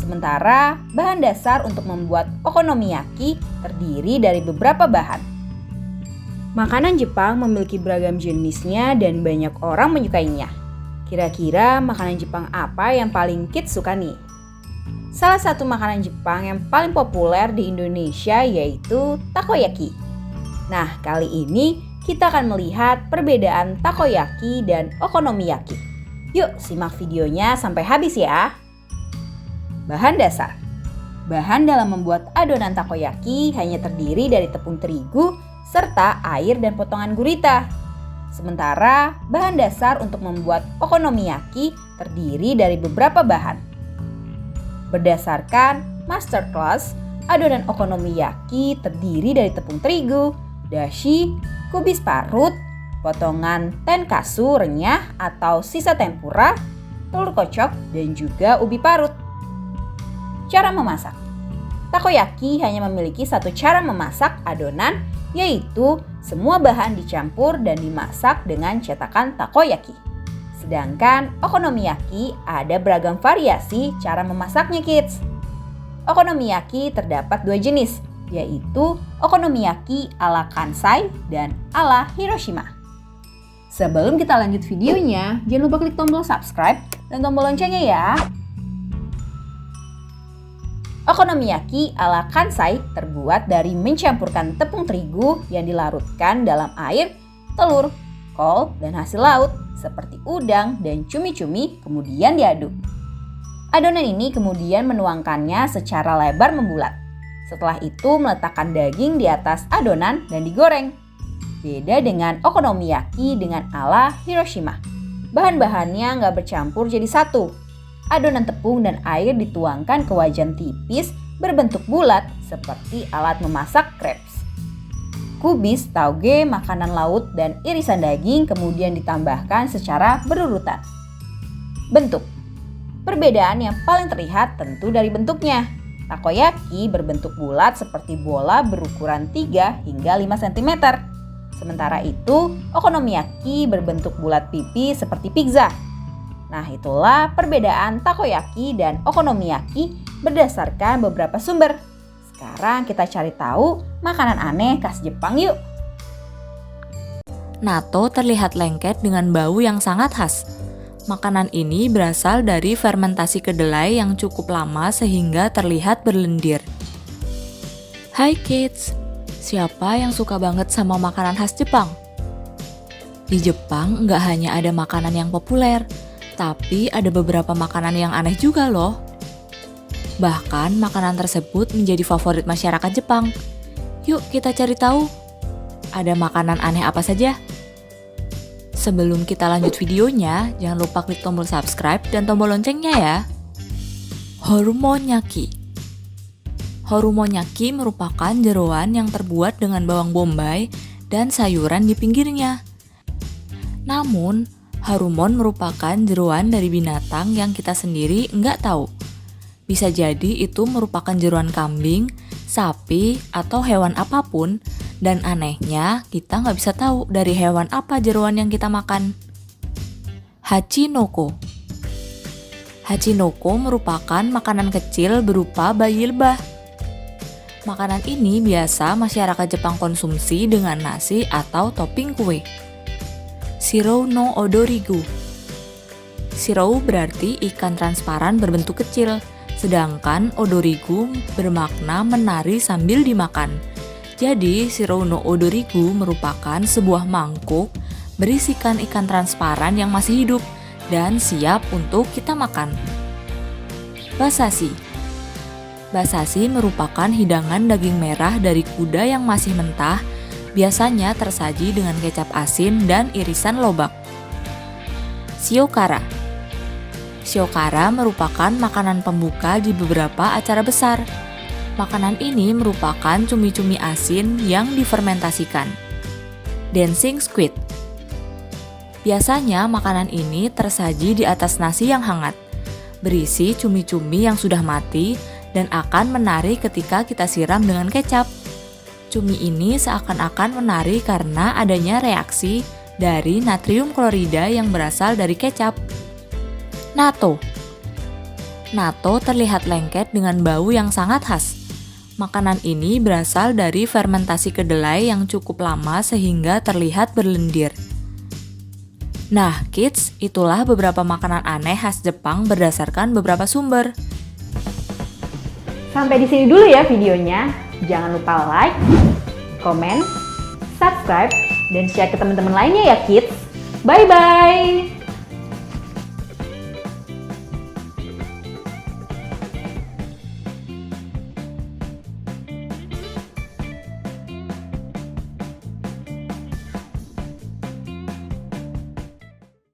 Sementara bahan dasar untuk membuat okonomiyaki terdiri dari beberapa bahan. Makanan Jepang memiliki beragam jenisnya dan banyak orang menyukainya. Kira-kira makanan Jepang apa yang paling kids suka nih? Salah satu makanan Jepang yang paling populer di Indonesia yaitu takoyaki. Nah, kali ini kita akan melihat perbedaan takoyaki dan okonomiyaki. Yuk, simak videonya sampai habis ya. Bahan dasar. Bahan dalam membuat adonan takoyaki hanya terdiri dari tepung terigu serta air dan potongan gurita. Sementara bahan dasar untuk membuat okonomiyaki terdiri dari beberapa bahan. Berdasarkan masterclass, adonan okonomiyaki terdiri dari tepung terigu, dashi, kubis parut, potongan tenkatsu renyah atau sisa tempura, telur kocok, dan juga ubi parut. Cara memasak. Takoyaki hanya memiliki satu cara memasak adonan, yaitu semua bahan dicampur dan dimasak dengan cetakan takoyaki. Sedangkan okonomiyaki ada beragam variasi cara memasaknya kids. Okonomiyaki terdapat dua jenis, yaitu okonomiyaki ala Kansai dan ala Hiroshima. Sebelum kita lanjut videonya, jangan lupa klik tombol subscribe dan tombol loncengnya ya. Okonomiyaki ala Kansai terbuat dari mencampurkan tepung terigu yang dilarutkan dalam air, telur, kol, dan hasil laut seperti udang dan cumi-cumi kemudian diaduk. Adonan ini kemudian menuangkannya secara lebar membulat. Setelah itu meletakkan daging di atas adonan dan digoreng. Beda dengan okonomiyaki dengan ala Hiroshima. Bahan-bahannya nggak bercampur jadi satu. Adonan tepung dan air dituangkan ke wajan tipis berbentuk bulat seperti alat memasak crepes. Kubis, tauge, makanan laut, dan irisan daging kemudian ditambahkan secara berurutan. Bentuk. Perbedaan yang paling terlihat tentu dari bentuknya. Takoyaki berbentuk bulat seperti bola berukuran 3 hingga 5 cm. Sementara itu, okonomiyaki berbentuk bulat pipi seperti pizza. Nah, itulah perbedaan takoyaki dan okonomiyaki berdasarkan beberapa sumber. Sekarang kita cari tahu makanan aneh khas Jepang yuk. Natto terlihat lengket dengan bau yang sangat khas. Makanan ini berasal dari fermentasi kedelai yang cukup lama sehingga terlihat berlendir. Hai kids, siapa yang suka banget sama makanan khas Jepang? Di Jepang nggak hanya ada makanan yang populer, tapi ada beberapa makanan yang aneh juga loh. Bahkan makanan tersebut menjadi favorit masyarakat Jepang. Yuk kita cari tahu, ada makanan aneh apa saja? Sebelum kita lanjut videonya, jangan lupa klik tombol subscribe dan tombol loncengnya ya. Horumonyaki. Horumonyaki merupakan jeroan yang terbuat dengan bawang bombay dan sayuran di pinggirnya. Namun, harumon merupakan jeroan dari binatang yang kita sendiri nggak tahu. Bisa jadi itu merupakan jeroan kambing, sapi, atau hewan apapun, dan anehnya kita nggak bisa tahu dari hewan apa jeroan yang kita makan. Hachinoko. Hachinoko merupakan makanan kecil berupa bayi lebah. Makanan ini biasa masyarakat Jepang konsumsi dengan nasi atau topping kue. Shirou no odorigu. Shirou berarti ikan transparan berbentuk kecil. Sedangkan odorigu bermakna menari sambil dimakan. Jadi, shirou no odorigu merupakan sebuah mangkuk berisikan ikan transparan yang masih hidup dan siap untuk kita makan. Basashi. Basashi merupakan hidangan daging merah dari kuda yang masih mentah, biasanya tersaji dengan kecap asin dan irisan lobak. Shiokara. Shiokara merupakan makanan pembuka di beberapa acara besar. Makanan ini merupakan cumi-cumi asin yang difermentasikan. Dancing squid. Biasanya makanan ini tersaji di atas nasi yang hangat, berisi cumi-cumi yang sudah mati dan akan menari ketika kita siram dengan kecap. Cumi ini seakan-akan menari karena adanya reaksi dari natrium klorida yang berasal dari kecap. Natto. Natto terlihat lengket dengan bau yang sangat khas. Makanan ini berasal dari fermentasi kedelai yang cukup lama sehingga terlihat berlendir. Nah, kids, itulah beberapa makanan aneh khas Jepang berdasarkan beberapa sumber. Sampai di sini dulu ya videonya. Jangan lupa like, komen, subscribe, dan share ke teman-teman lainnya ya kids. Bye-bye!